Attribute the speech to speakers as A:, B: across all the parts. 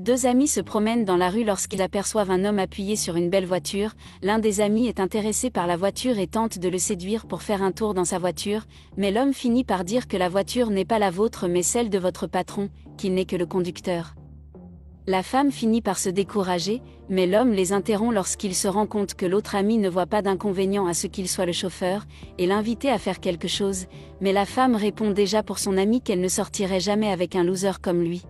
A: Deux amis se promènent dans la rue lorsqu'ils aperçoivent un homme appuyé sur une belle voiture. L'un des amis est intéressé par la voiture et tente de le séduire pour faire un tour dans sa voiture, mais l'homme finit par dire que la voiture n'est pas la vôtre mais celle de votre patron, qu'il n'est que le conducteur. La femme finit par se décourager, mais l'homme les interrompt lorsqu'il se rend compte que l'autre ami ne voit pas d'inconvénient à ce qu'il soit le chauffeur, et l'invite à faire quelque chose, mais la femme répond déjà pour son ami qu'elle ne sortirait jamais avec un loser comme lui.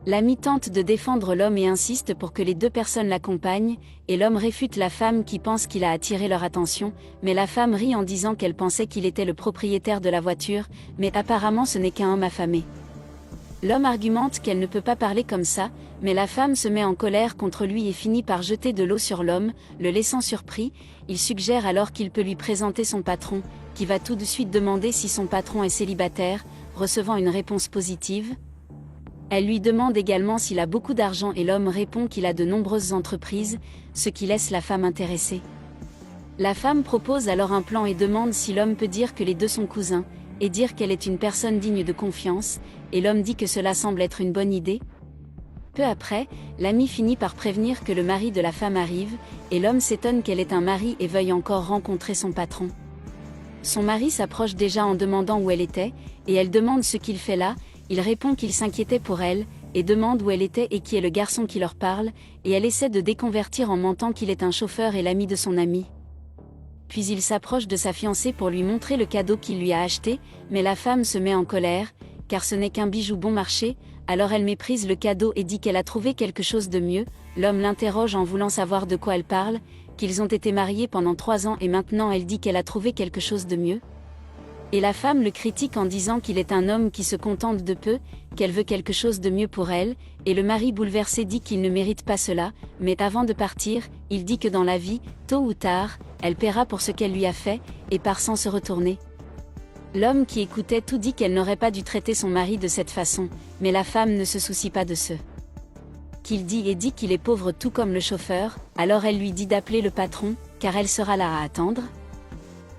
A: L'ami tente de défendre l'homme et insiste pour que les deux personnes l'accompagnent, et l'homme réfute la femme qui pense qu'il a attiré leur attention, mais la femme rit en disant qu'elle pensait qu'il était le propriétaire de la voiture, mais apparemment ce n'est qu'un homme affamé. L'homme argumente qu'elle ne peut pas parler comme ça, mais la femme se met en colère contre lui et finit par jeter de l'eau sur l'homme, le laissant surpris. Il suggère alors qu'il peut lui présenter son patron, qui va tout de suite demander si son patron est célibataire, recevant une réponse positive. Elle lui demande également s'il a beaucoup d'argent et l'homme répond qu'il a de nombreuses entreprises, ce qui laisse la femme intéressée. La femme propose alors un plan et demande si l'homme peut dire que les deux sont cousins, et dire qu'elle est une personne digne de confiance, et l'homme dit que cela semble être une bonne idée. Peu après, l'ami finit par prévenir que le mari de la femme arrive, et l'homme s'étonne qu'elle ait un mari et veuille encore rencontrer son patron. Son mari s'approche déjà en demandant où elle était, et elle demande ce qu'il fait là. Il répond qu'il s'inquiétait pour elle, et demande où elle était et qui est le garçon qui leur parle, et elle essaie de déconvertir en mentant qu'il est un chauffeur et l'ami de son ami. Puis il s'approche de sa fiancée pour lui montrer le cadeau qu'il lui a acheté, mais la femme se met en colère, car ce n'est qu'un bijou bon marché, alors elle méprise le cadeau et dit qu'elle a trouvé quelque chose de mieux. L'homme l'interroge en voulant savoir de quoi elle parle, qu'ils ont été mariés pendant 3 ans et maintenant elle dit qu'elle a trouvé quelque chose de mieux. Et la femme le critique en disant qu'il est un homme qui se contente de peu, qu'elle veut quelque chose de mieux pour elle, et le mari bouleversé dit qu'il ne mérite pas cela, mais avant de partir, il dit que dans la vie, tôt ou tard, elle paiera pour ce qu'elle lui a fait, et part sans se retourner. L'homme qui écoutait tout dit qu'elle n'aurait pas dû traiter son mari de cette façon, mais la femme ne se soucie pas de ce qu'il dit et dit qu'il est pauvre tout comme le chauffeur, alors elle lui dit d'appeler le patron, car elle sera là à attendre.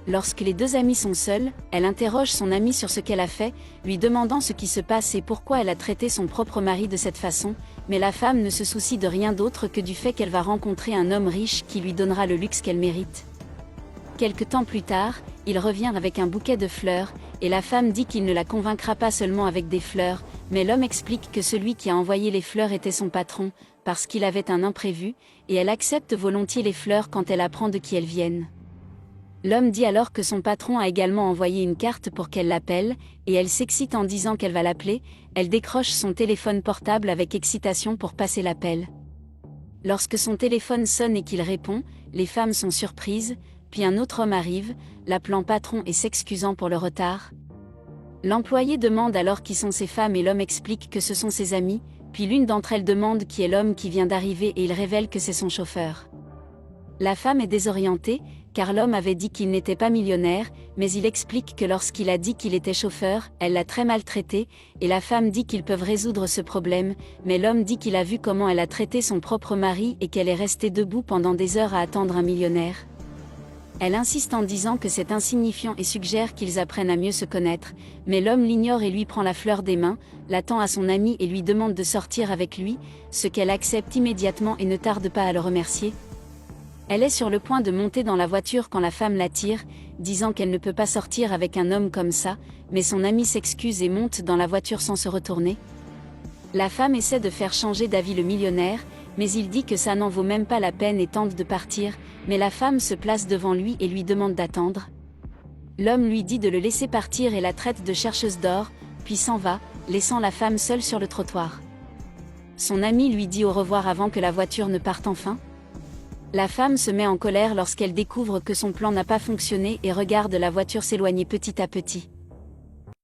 A: Lorsque les deux amis sont seuls, elle interroge son ami sur ce qu'elle a fait, lui demandant ce qui se passe et pourquoi elle a traité son propre mari de cette façon, mais la femme ne se soucie de rien d'autre que du fait qu'elle va rencontrer un homme riche qui lui donnera le luxe qu'elle mérite. Quelque temps plus tard, il revient avec un bouquet de fleurs, et la femme dit qu'il ne la convaincra pas seulement avec des fleurs, mais l'homme explique que celui qui a envoyé les fleurs était son patron, parce qu'il avait un imprévu, et elle accepte volontiers les fleurs quand elle apprend de qui elles viennent. L'homme dit alors que son patron a également envoyé une carte pour qu'elle l'appelle, et elle s'excite en disant qu'elle va l'appeler. Elle décroche son téléphone portable avec excitation pour passer l'appel. Lorsque son téléphone sonne et qu'il répond, les femmes sont surprises, puis un autre homme arrive, l'appelant patron et s'excusant pour le retard. L'employé demande alors qui sont ces femmes et l'homme explique que ce sont ses amis, puis l'une d'entre elles demande qui est l'homme qui vient d'arriver et il révèle que c'est son chauffeur. La femme est désorientée, car l'homme avait dit qu'il n'était pas millionnaire, mais il explique que lorsqu'il a dit qu'il était chauffeur, elle l'a très maltraité, et la femme dit qu'ils peuvent résoudre ce problème, mais l'homme dit qu'il a vu comment elle a traité son propre mari et qu'elle est restée debout pendant des heures à attendre un millionnaire. Elle insiste en disant que c'est insignifiant et suggère qu'ils apprennent à mieux se connaître, mais l'homme l'ignore et lui prend la fleur des mains, la tend à son ami et lui demande de sortir avec lui, ce qu'elle accepte immédiatement et ne tarde pas à le remercier. Elle est sur le point de monter dans la voiture quand la femme l'attire, disant qu'elle ne peut pas sortir avec un homme comme ça, mais son ami s'excuse et monte dans la voiture sans se retourner. La femme essaie de faire changer d'avis le millionnaire, mais il dit que ça n'en vaut même pas la peine et tente de partir, mais la femme se place devant lui et lui demande d'attendre. L'homme lui dit de le laisser partir et la traite de chercheuse d'or, puis s'en va, laissant la femme seule sur le trottoir. Son ami lui dit au revoir avant que la voiture ne parte enfin. La femme se met en colère lorsqu'elle découvre que son plan n'a pas fonctionné et regarde la voiture s'éloigner petit à petit.